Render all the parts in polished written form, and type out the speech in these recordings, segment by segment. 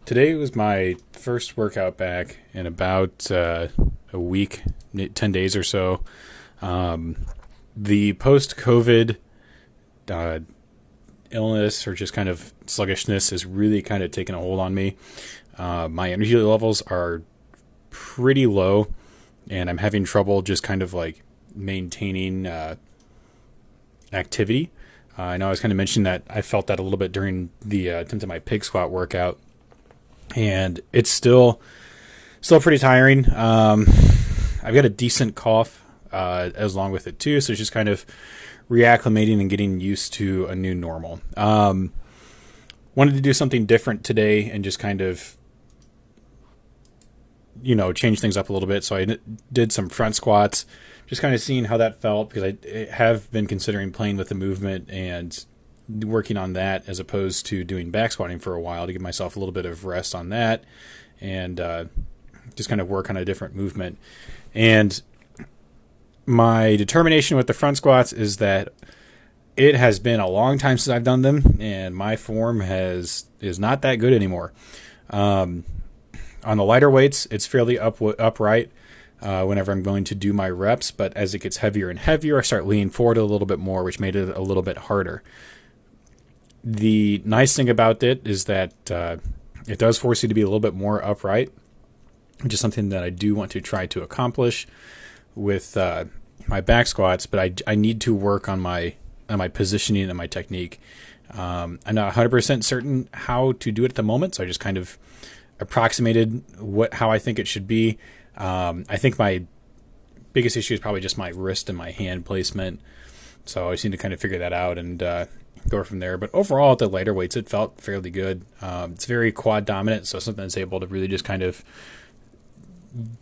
Today was my first workout back in about a week, 10 days or so. Um, the post COVID uh, illness or just kind of sluggishness has really kind of taken a hold on me. My energy levels are pretty low, and I'm having trouble just kind of like maintaining activity. I know I was kind of mentioning that I felt that a little bit during the attempt at my pig squat workout, and it's still pretty tiring. I've got a decent cough as long with it too, so it's just kind of reacclimating and getting used to a new normal. Wanted to do something different today and just kind of change things up a little bit. So I did some front squats, just kind of seeing how that felt because I have been considering playing with the movement and working on that as opposed to doing back squatting for a while to give myself a little bit of rest on that and just kind of work on a different movement. And my determination with the front squats is that it has been a long time since I've done them, and my form is not that good anymore. On the lighter weights, it's fairly upright whenever I'm going to do my reps, but as it gets heavier and heavier, I start leaning forward a little bit more, which made it a little bit harder. The nice thing about it is that it does force you to be a little bit more upright, which is something that I do want to try to accomplish with my back squats, but I need to work on my positioning and my technique. I'm not 100% certain how to do it at the moment, so I just kind of approximated how I think it should be. I think my biggest issue is probably just my wrist and my hand placement, so I just need to kind of figure that out and go from there. But overall, at the lighter weights, it felt fairly good. It's very quad dominant, so something that's able to really just kind of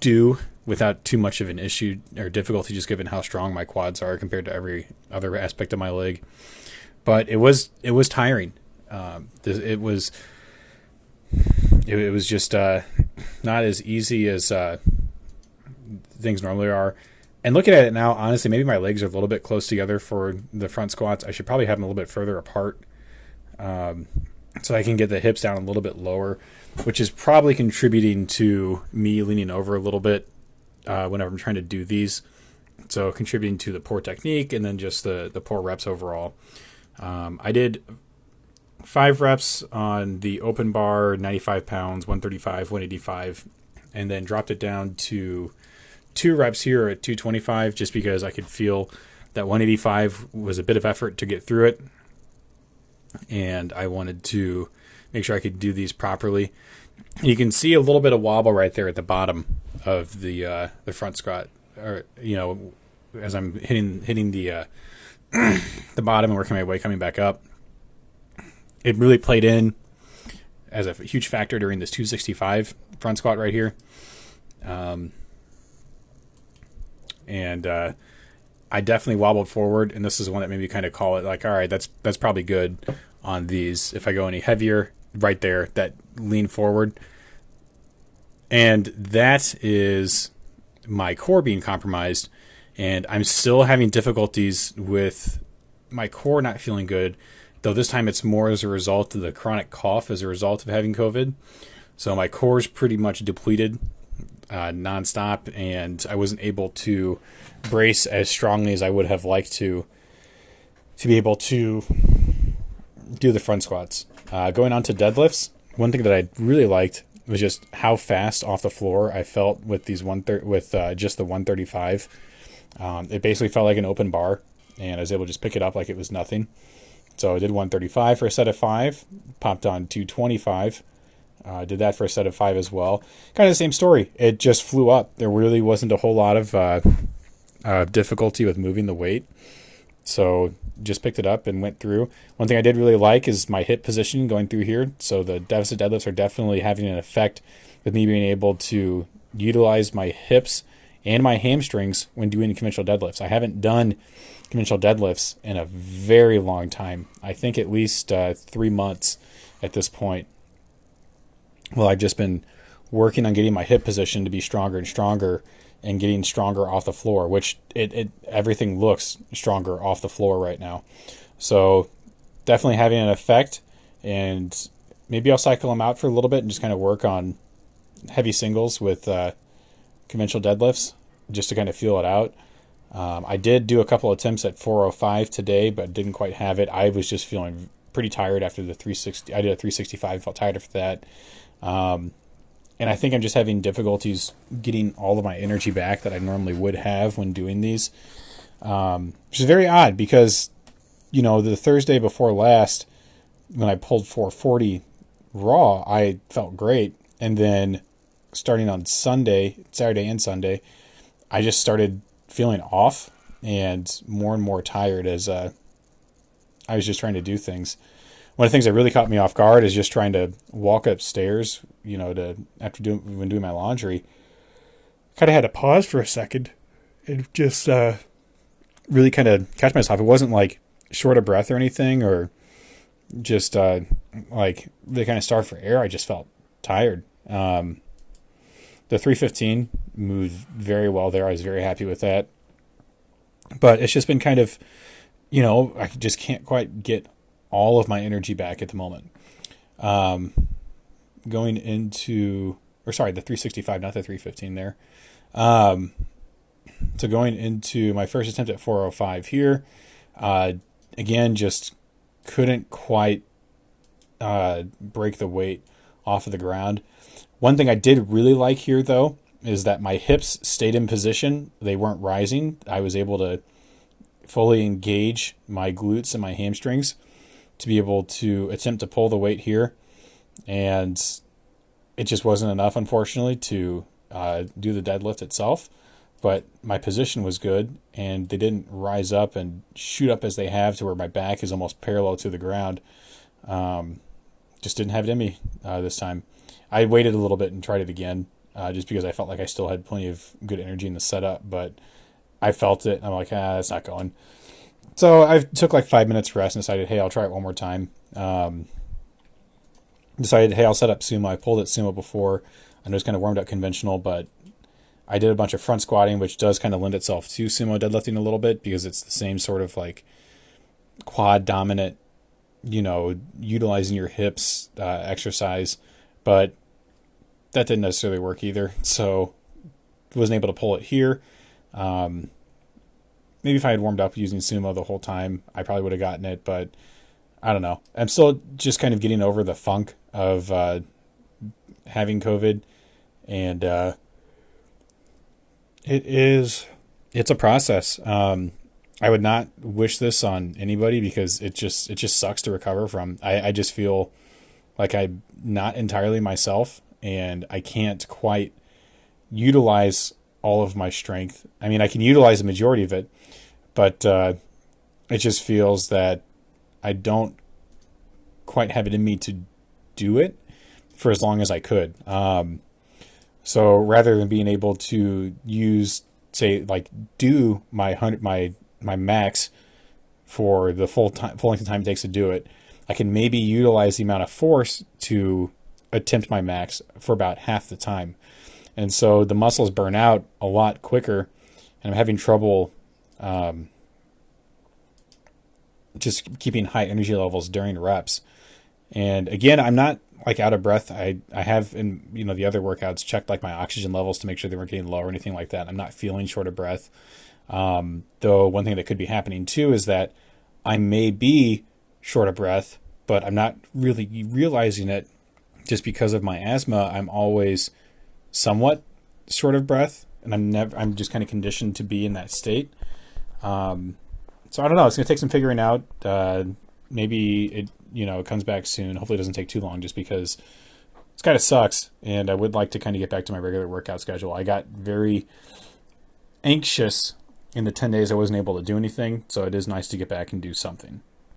do without too much of an issue or difficulty, just given how strong my quads are compared to every other aspect of my leg. But it was tiring. It was just not as easy as things normally are. And looking at it now, honestly, maybe my legs are a little bit close together for the front squats. I should probably have them a little bit further apart so I can get the hips down a little bit lower, which is probably contributing to me leaning over a little bit whenever I'm trying to do these. So contributing to the poor technique and then just the poor reps overall. I did 5 reps on the open bar, 95 pounds, 135, 185, and then dropped it down to 2 reps here at 225 just because I could feel that 185 was a bit of effort to get through it. And I wanted to make sure I could do these properly. And you can see a little bit of wobble right there at the bottom of the front squat, or as I'm hitting the the bottom and working my way coming back up. It really played in as a huge factor during this 265 front squat right here. And I definitely wobbled forward, and this is one that made me kind of call it like, all right, that's probably good on these. If I go any heavier, right there, that lean forward. And that is my core being compromised, and I'm still having difficulties with my core not feeling good, though this time it's more as a result of the chronic cough as a result of having COVID. So my core is pretty much depleted nonstop, and I wasn't able to brace as strongly as I would have liked to be able to do the front squats. Going on to deadlifts, one thing that I really liked was just how fast off the floor I felt with these just the 135. It basically felt like an open bar, and I was able to just pick it up like it was nothing. So I did 135 for a set of 5, popped on 225. Did that for a set of 5 as well. Kind of the same story. It just flew up. There really wasn't a whole lot of difficulty with moving the weight. So just picked it up and went through. One thing I did really like is my hip position going through here. So the deficit deadlifts are definitely having an effect with me being able to utilize my hips and my hamstrings when doing conventional deadlifts. I haven't done conventional deadlifts in a very long time. I think at least 3 months at this point. Well, I've just been working on getting my hip position to be stronger and stronger and getting stronger off the floor, which everything looks stronger off the floor right now. So definitely having an effect and maybe I'll cycle them out for a little bit and just kind of work on heavy singles with conventional deadlifts just to kind of feel it out. I did do a couple attempts at 405 today, but didn't quite have it. I was just feeling pretty tired after the 360. I did a 365, felt tired after that. And I think I'm just having difficulties getting all of my energy back that I normally would have when doing these. Which is very odd because, the Thursday before last, when I pulled 440 raw, I felt great. And then starting on Saturday and Sunday, I just started feeling off and more tired as I was just trying to do things. One of the things that really caught me off guard is just trying to walk upstairs, when doing my laundry. Kind of had to pause for a second and just really kind of catch myself. It wasn't like short of breath or anything, or just like really kind of starved for air. I just felt tired. The 315 moved very well there. I was very happy with that. But it's just been kind of, I just can't quite get all of my energy back at the moment. Going into, the 365, not the 315 there. So going into my first attempt at 405 here, again, just couldn't quite break the weight off of the ground. One thing I did really like here, though, is that my hips stayed in position. They weren't rising. I was able to fully engage my glutes and my hamstrings to be able to attempt to pull the weight here. And it just wasn't enough, unfortunately, to do the deadlift itself. But my position was good, and they didn't rise up and shoot up as they have to where my back is almost parallel to the ground. Just didn't have it in me this time. I waited a little bit and tried it again, just because I felt like I still had plenty of good energy in the setup, but I felt it, and I'm like, it's not going. So I took like 5 minutes rest and decided, hey, I'll try it one more time. Decided, hey, I'll set up sumo. I pulled at sumo before. I know it's kind of warmed up conventional, but I did a bunch of front squatting, which does kind of lend itself to sumo deadlifting a little bit because it's the same sort of like quad dominant, utilizing your hips exercise, but that didn't necessarily work either. So wasn't able to pull it here. Maybe if I had warmed up using sumo the whole time, I probably would have gotten it, but I don't know. I'm still just kind of getting over the funk of having COVID, and it's a process. I would not wish this on anybody because it just sucks to recover from. I just feel like I'm not entirely myself, and I can't quite utilize all of my strength. I mean, I can utilize the majority of it, but it just feels that I don't quite have it in me to do it for as long as I could. So rather than being able to use, say, like do my max for the full length of time it takes to do it, I can maybe utilize the amount of force to attempt my max for about half the time. And so the muscles burn out a lot quicker, and I'm having trouble just keeping high energy levels during reps. And again, I'm not like out of breath. I have in the other workouts checked like my oxygen levels to make sure they weren't getting low or anything like that. I'm not feeling short of breath. Though one thing that could be happening too is that I may be short of breath, but I'm not really realizing it just because of my asthma. I'm always somewhat short of breath, and I'm just kind of conditioned to be in that state. So I don't know. It's going to take some figuring out. Maybe it comes back soon. Hopefully it doesn't take too long, just because it kind of sucks. And I would like to kind of get back to my regular workout schedule. I got very anxious in the 10 days I wasn't able to do anything. So it is nice to get back and do something.